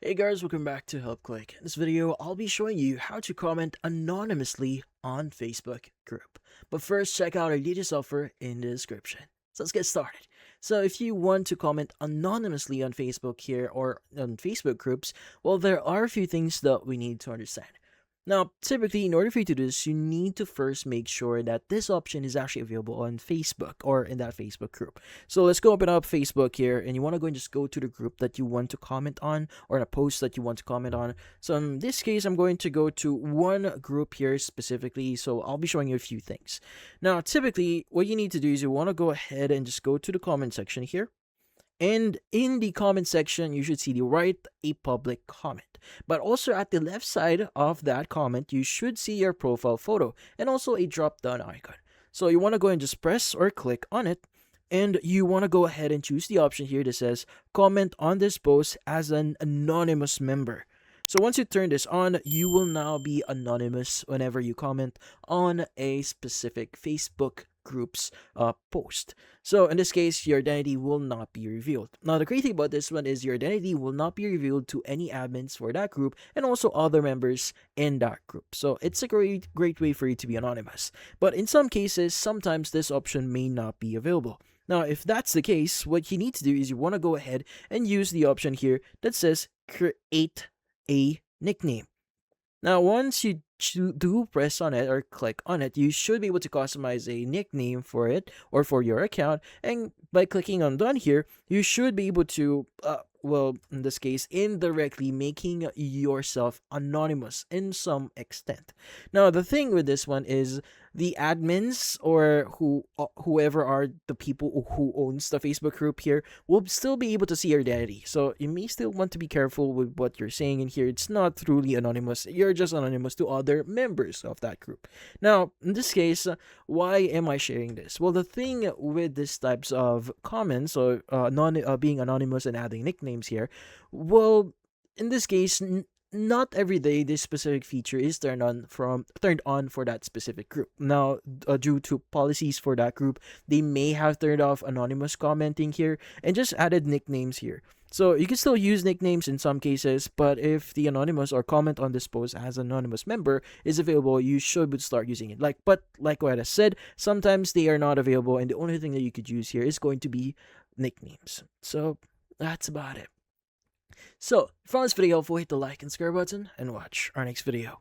Hey guys, welcome back to HelpClick. In this video, I'll be showing you how to comment anonymously on Facebook group. But first, check out our latest offer in the description. So let's get started. So if you want to comment anonymously on Facebook here or on Facebook groups, well, there are a few things that we need to understand. Now, typically, in order for you to do this, you need to first make sure that this option is actually available on Facebook or in that Facebook group. So let's go open up Facebook here, and you want to go and just go to the group that you want to comment on or a post that you want to comment on. So in this case, I'm going to go to one group here specifically, so I'll be showing you a few things. Now, typically, what you need to do is you want to go ahead and just go to the comment section here. And in the comment section, you should see the write a public comment. But also at the left side of that comment, you should see your profile photo and also a drop down icon. So you want to go and just press or click on it. And you want to go ahead and choose the option here that says comment on this post as an anonymous member. So once you turn this on, you will now be anonymous whenever you comment on a specific Facebook group's post. So in this case, your identity will not be revealed. Now the great thing about this one is your identity will not be revealed to any admins for that group and also other members in that group. So it's a great way for you to be anonymous. But in some cases, sometimes this option may not be available. Now, if that's the case, what you need to do is you want to go ahead and use the option here that says create a nickname. Now, once you do press on it or click on it, you should be able to customize a nickname for it or for your account. And by clicking on done here, you should be able to, well, in this case, indirectly making yourself anonymous in some extent. Now, the thing with this one is the admins or whoever are the people who owns the Facebook group here will still be able to see your identity. So you may still want to be careful with what you're saying in here. It's not truly anonymous. You're just anonymous to other members of that group. Now, in this case, why am I sharing this? Well, the thing with these types of comments or being anonymous and adding nicknames here, well, in this case, not every day this specific feature is turned on for that specific group. Now, due to policies for that group, they may have turned off anonymous commenting here and just added nicknames here. So you can still use nicknames in some cases, but if the anonymous or comment on this post as anonymous member is available, you should start using it. But like what I said, sometimes they are not available, and the only thing that you could use here is going to be nicknames. So that's about it. So, if you found this video helpful, hit the like and subscribe button and watch our next video.